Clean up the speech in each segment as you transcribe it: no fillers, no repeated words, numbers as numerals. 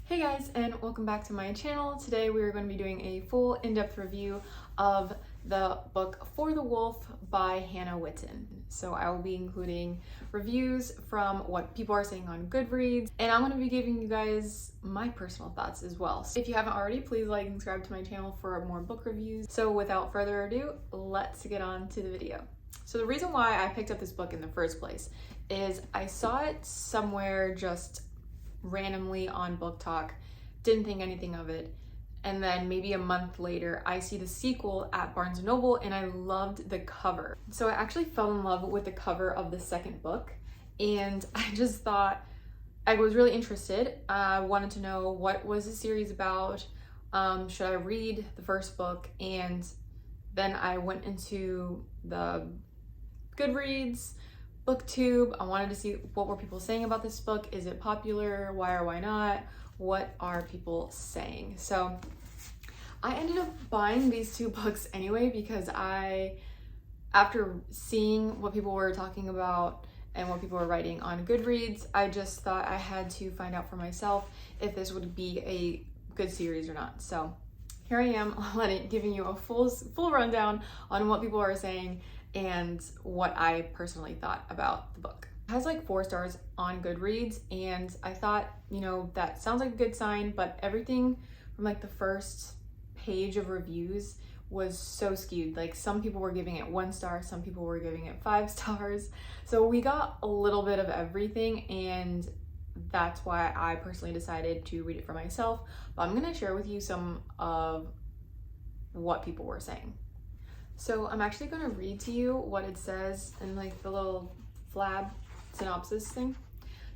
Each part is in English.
Hey guys, and welcome back to my channel. Today we are going to be doing a full in-depth review of the book For the Wolf by Hannah Whitten. So I will be including reviews from what people are saying on GoodReads, and I'm going to be giving you guys my personal thoughts as well. So if you haven't already, please like and subscribe to my channel for more book reviews. So without further ado, let's get on to the video. So the reason why I picked up this book in the first place is I saw it somewhere just randomly on Book Talk, didn't think anything of it, and then maybe a month later I see the sequel at Barnes & Noble and I loved the cover. So I actually fell in love with the cover of the second book, and I just thought I was really interested. I wanted to know what was the series about, should I read the first book, and then I went into the GoodReads, BookTube. I wanted to see what were people saying about this book. Is it popular? Why or why not? What are people saying? So I ended up buying these two books anyway because after seeing what people were talking about and what people were writing on GoodReads, I just thought I had to find out for myself if this would be a good series or not. So here I am giving you a full rundown on what people are saying and what I personally thought about the book. It has like 4 stars on GoodReads, and I thought, that sounds like a good sign, but everything from like the first page of reviews was so skewed. Like some people were giving it 1 star, some people were giving it 5 stars. So we got a little bit of everything, and that's why I personally decided to read it for myself. But I'm gonna share with you some of what people were saying. So I'm actually going to read to you what it says in like the little flab synopsis thing.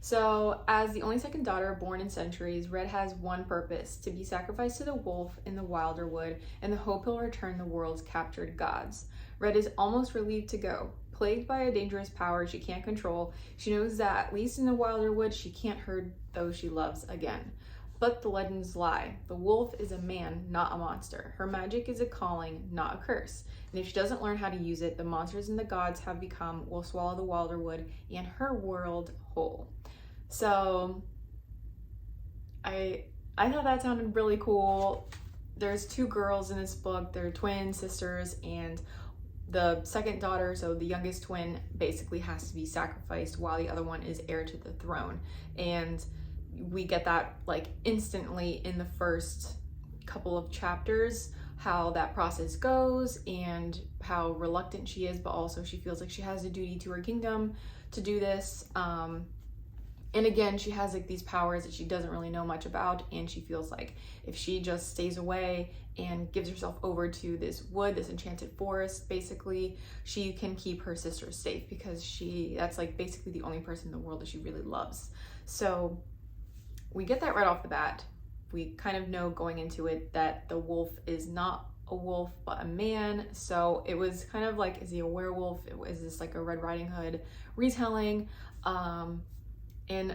So, as the only second daughter born in centuries, Red has one purpose: to be sacrificed to the wolf in the wilder wood in the hope he'll return the world's captured gods. Red is almost relieved to go. Plagued by a dangerous power she can't control, she knows that at least in the wilder wood she can't hurt those she loves again. But the legends lie. The wolf is a man, not a monster. Her magic is a calling, not a curse. And if she doesn't learn how to use it, the monsters and the gods have become will swallow the wilder wood and her world whole. So I thought that sounded really cool. There's 2 girls in this book. They're twin sisters, and the second daughter, so the youngest twin, basically has to be sacrificed while the other one is heir to the throne. And we get that like instantly in the first couple of chapters, how that process goes and how reluctant she is, but also she feels like she has a duty to her kingdom to do this. And again, she has like these powers that she doesn't really know much about, and she feels like if she just stays away and gives herself over to this wood, this enchanted forest, basically, she can keep her sisters safe because that's like basically the only person in the world that she really loves. So we get that right off the bat. We kind of know going into it that the wolf is not a wolf, but a man. So it was kind of like, is he a werewolf? Is this like a Red Riding Hood retelling? And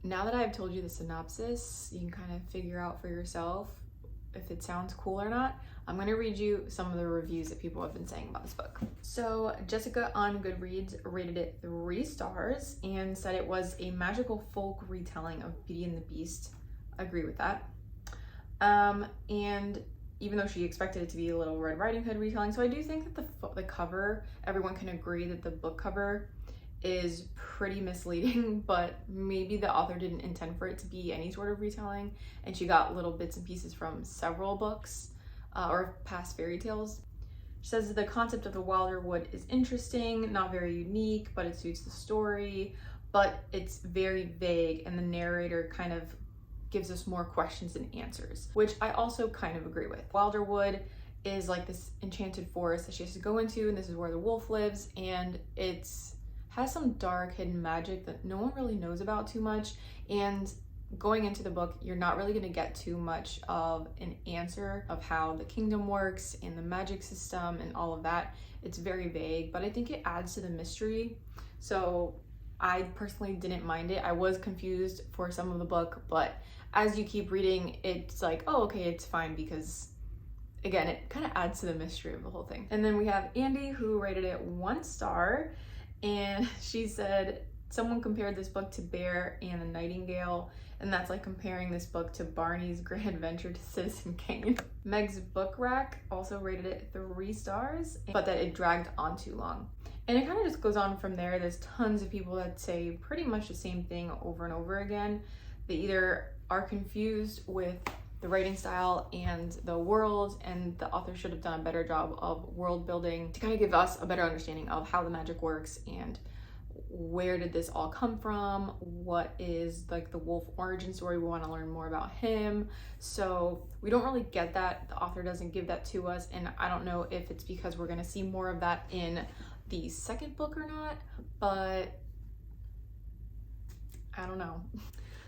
now that I've told you the synopsis, you can kind of figure out for yourself if it sounds cool or not. I'm going to read you some of the reviews that people have been saying about this book. So Jessica on GoodReads rated it 3 stars and said it was a magical folk retelling of Beauty and the Beast. I agree with that. And even though she expected it to be a little Red Riding Hood retelling, so I do think that the cover, everyone can agree that the book cover is pretty misleading, but maybe the author didn't intend for it to be any sort of retelling, and she got little bits and pieces from several books or past fairy tales. She says the concept of the wilder wood is interesting, not very unique, but it suits the story, but it's very vague, and the narrator kind of gives us more questions than answers, which I also kind of agree with. Wilder wood is like this enchanted forest that she has to go into, and this is where the wolf lives, and it's has some dark hidden magic that no one really knows about too much. And going into the book, you're not really going to get too much of an answer of how the kingdom works and the magic system and all of that. It's very vague, but I think it adds to the mystery. So I personally didn't mind it. I was confused for some of the book, but as you keep reading, it's like, oh, okay, it's fine, because again, it kind of adds to the mystery of the whole thing. And then we have Andy, who rated it 1 star. And she said someone compared this book to Bear and the Nightingale, and that's like comparing this book to Barney's Great Adventure to Citizen Kane. Meg's Book Rack also rated it 3 stars, but that it dragged on too long. And it kind of just goes on from there. There's tons of people that say pretty much the same thing over and over again. They either are confused with the writing style and the world, and the author should have done a better job of world building to kind of give us a better understanding of how the magic works and where did this all come from, what is like the wolf origin story. We want to learn more about him. So we don't really get that. The author doesn't give that to us, and I don't know if it's because we're going to see more of that in the second book or not, but I don't know.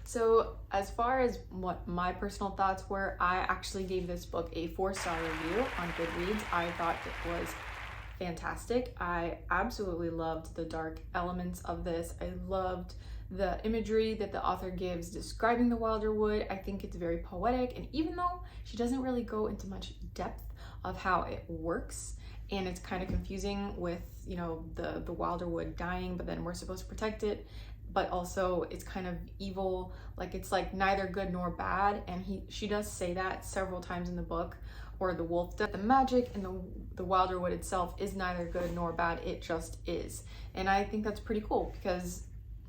So as far as what my personal thoughts were, I actually gave this book a 4-star review on GoodReads. I thought it was fantastic. I absolutely loved the dark elements of this. I loved the imagery that the author gives describing the Wilder Wood. I think it's very poetic, and even though she doesn't really go into much depth of how it works, and it's kind of confusing with, you know, the Wilder Wood dying, but then we're supposed to protect it, but also it's kind of evil, like it's like neither good nor bad, and she does say that several times in the book, or the wolf does. The magic in the Wilder Wood itself is neither good nor bad, it just is. And I think that's pretty cool, because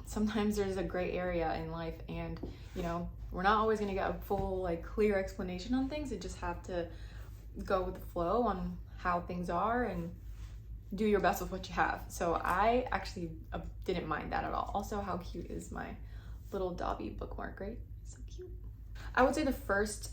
sometimes there's a gray area in life, and you know, we're not always gonna get a full like clear explanation on things. You just have to go with the flow on how things are and do your best with what you have. So I actually didn't mind that at all. Also, how cute is my little Dobby bookmark, right? So cute. I would say the first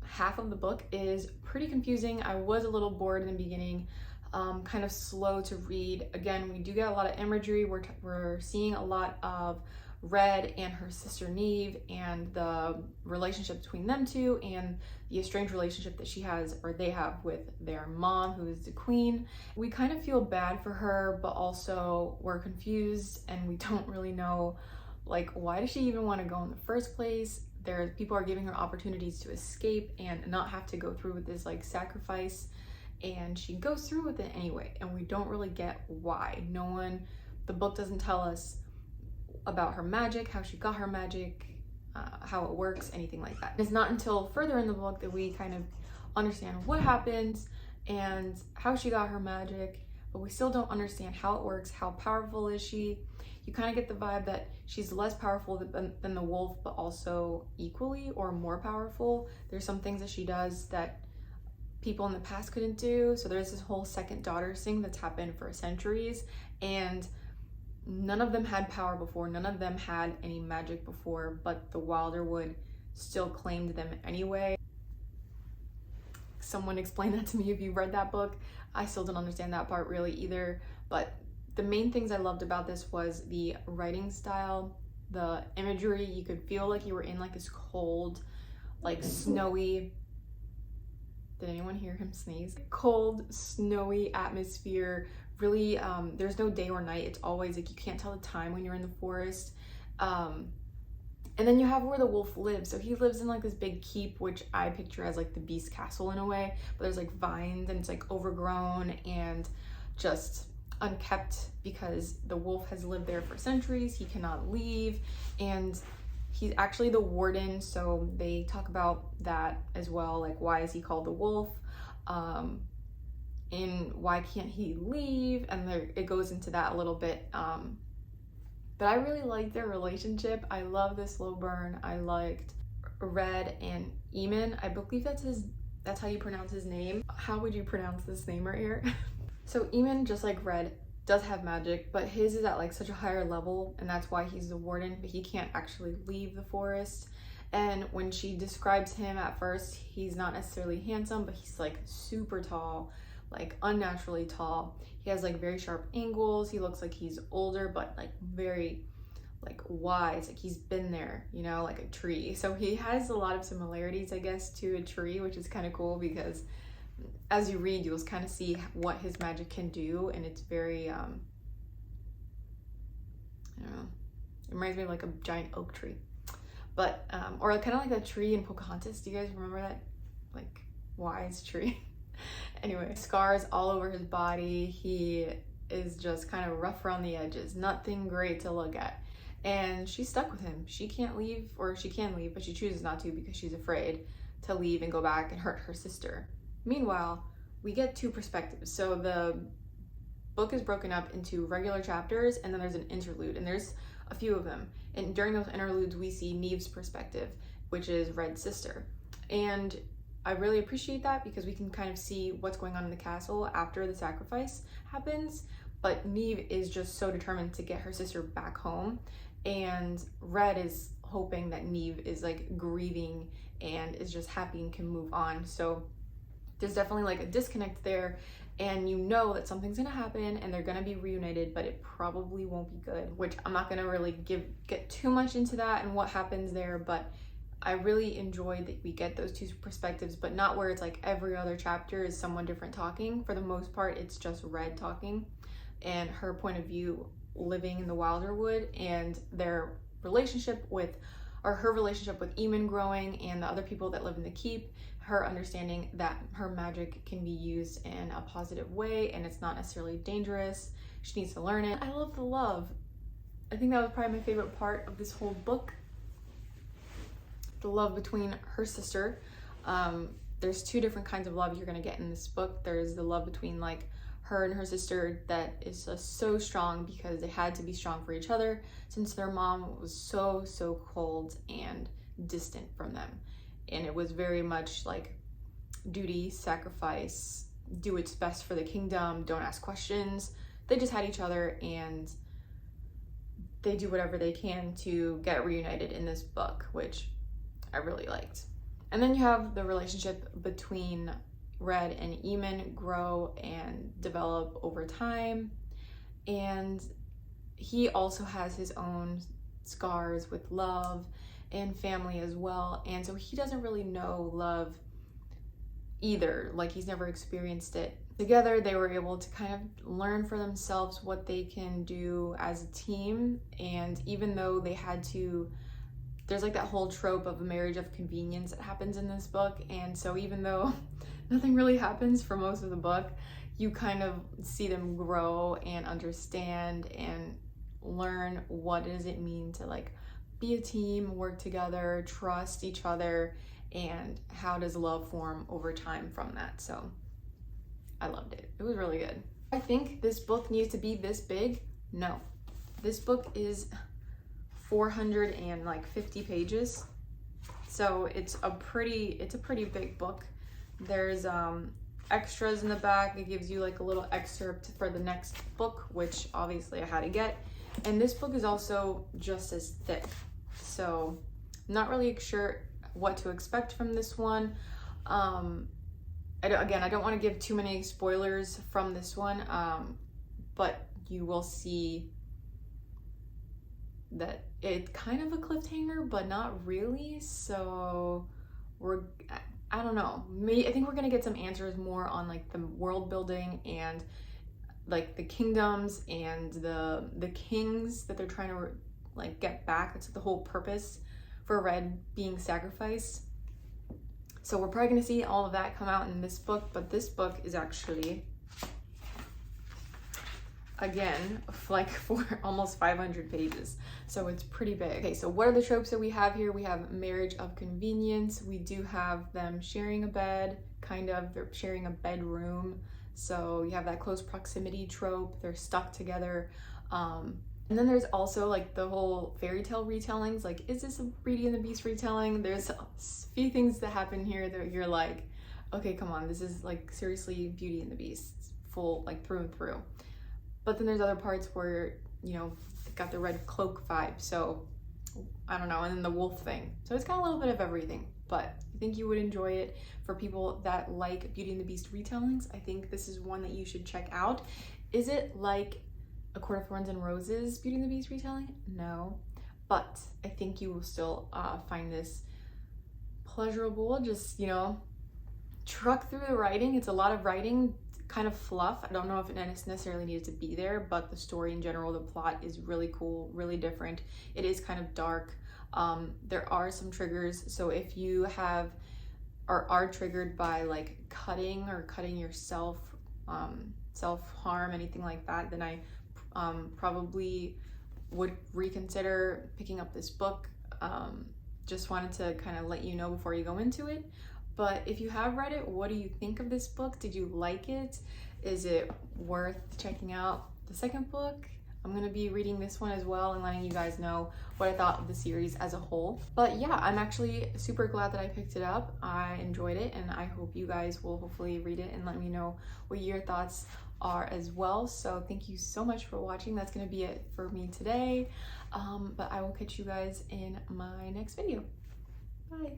half of the book is pretty confusing. I was a little bored in the beginning, kind of slow to read. Again, we do get a lot of imagery. We're seeing a lot of Red and her sister Neve, and the relationship between them two, and the estranged relationship that she has, or they have, with their mom, who is the queen. We kind of feel bad for her, but also we're confused, and we don't really know, like, why does she even want to go in the first place? People are giving her opportunities to escape and not have to go through with this like sacrifice, and she goes through with it anyway, and we don't really get why. The book doesn't tell us about her magic, how she got her magic, how it works, anything like that. It's not until further in the book that we kind of understand what happens and how she got her magic, but we still don't understand how it works. How powerful is she? You kind of get the vibe that she's less powerful than the wolf, but also equally or more powerful. There's some things that she does that people in the past couldn't do. So there's this whole second daughter thing that's happened for centuries, and none of them had power before, none of them had any magic before, but the Wilder Wood still claimed them anyway. Someone explain that to me if you read that book. I still don't understand that part really either, but the main things I loved about this was the writing style, the imagery. You could feel like you were in like this cold, like snowy, did anyone hear him sneeze? Cold, snowy atmosphere. Really, there's no day or night. It's always like you can't tell the time when you're in the forest. And then you have where the wolf lives. So he lives in like this big keep, which I picture as like the beast castle in a way, but there's like vines and it's like overgrown and just unkept because the wolf has lived there for centuries. He cannot leave, and he's actually the warden, so they talk about that as well, like why is he called the wolf, and why can't he leave, and it goes into that a little bit. But I really liked their relationship. I love the slow burn. I liked Red and Eamon. I believe that's how you pronounce his name. How would you pronounce this name right here? So Eamon, just like Red, does have magic, but his is at like such a higher level, and that's why he's the warden, but he can't actually leave the forest. And when she describes him at first, he's not necessarily handsome, but he's like super tall, like unnaturally tall. He has like very sharp angles. He looks like he's older, but like very like wise, like he's been there, you know, like a tree. So he has a lot of similarities, I guess, to a tree, which is kind of cool because as you read, you'll kind of see what his magic can do, and it's very, I don't know, it reminds me of like a giant oak tree, but, or kind of like that tree in Pocahontas. Do you guys remember that, like, wise tree? Anyway, scars all over his body. He is just kind of rough around the edges, nothing great to look at. and she's stuck with him. She can't leave, or she can leave, but she chooses not to because she's afraid to leave and go back and hurt her sister. Meanwhile, we get two perspectives. So the book is broken up into regular chapters, and then there's an interlude, and there's a few of them. And during those interludes, we see Neve's perspective, which is Red's sister. And I really appreciate that because we can kind of see what's going on in the castle after the sacrifice happens. But Neve is just so determined to get her sister back home, and Red is hoping that Neve is like grieving and is just happy and can move on. So there's definitely like a disconnect there, and you know that something's gonna happen and they're gonna be reunited, but it probably won't be good, which I'm not gonna really get too much into that and what happens there, but I really enjoyed that we get those two perspectives, but not where it's like every other chapter is someone different talking. For the most part, it's just Red talking and her point of view living in the Wilderwood, and their relationship with, or her relationship with Eamon growing and the other people that live in the keep, her understanding that her magic can be used in a positive way and it's not necessarily dangerous. She needs to learn it. I love the love. I think that was probably my favorite part of this whole book. The love between her sister. There's two different kinds of love you're gonna get in this book. There's the love between like her and her sister that is so strong because they had to be strong for each other since their mom was so cold and distant from them. And it was very much like duty, sacrifice, do what's best for the kingdom, don't ask questions. They just had each other, and they do whatever they can to get reunited in this book, which I really liked. And then you have the relationship between Red and Eamon grow and develop over time, and he also has his own scars with love and family as well, and so he doesn't really know love either. Like, he's never experienced it. Together they were able to kind of learn for themselves what they can do as a team, and even though they had to, there's like that whole trope of a marriage of convenience that happens in this book, and so even though nothing really happens for most of the book, you kind of see them grow and understand and learn what does it mean to like be a team, work together, trust each other, and how does love form over time from that. So I loved it. It was really good. I think this book needs to be this big. No, this book is 450 pages, so it's a pretty big book. There's extras in the back. It gives you like a little excerpt for the next book, which obviously I had to get. And this book is also just as thick, so I'm not really sure what to expect from this one. I don't want to give too many spoilers from this one, but you will see that it's kind of a cliffhanger, but not really. So I don't know. I think we're gonna get some answers more on like the world building and like the kingdoms and the kings that they're trying to like get back. That's the whole purpose for Red being sacrificed. So we're probably gonna see all of that come out in this book, but this book is actually, again, like for almost 500 pages. So it's pretty big. Okay, so what are the tropes that we have here? We have marriage of convenience. We do have them sharing a bed, kind of, they're sharing a bedroom. So you have that close proximity trope. They're stuck together. And then there's also like the whole fairy tale retellings. Like, is this a Beauty and the Beast retelling? There's a few things that happen here that you're like, okay, come on, this is like seriously Beauty and the Beast, full, like through and through. But then there's other parts where, you know, got the red cloak vibe. So I don't know, and then the wolf thing. So it's got a little bit of everything, but I think you would enjoy it. For people that like Beauty and the Beast retellings, I think this is one that you should check out. Is it like A Court of Thorns and Roses Beauty and the Beast retelling? No, but I think you will still find this pleasurable. Just, you know, truck through the writing. It's a lot of writing, kind of fluff. I don't know if it necessarily needed to be there, but the story in general, the plot is really cool, really different. It is kind of dark. There are some triggers, so if you have or are triggered by like cutting yourself, self-harm, anything like that, then I probably would reconsider picking up this book. Just wanted to kind of let you know before you go into it. But if you have read it, what do you think of this book? Did you like it? Is it worth checking out the second book? I'm gonna be reading this one as well and letting you guys know what I thought of the series as a whole. But yeah, I'm actually super glad that I picked it up. I enjoyed it, and I hope you guys will hopefully read it and let me know what your thoughts are as well. So thank you so much for watching. That's gonna be it for me today. But I will catch you guys in my next video. Bye.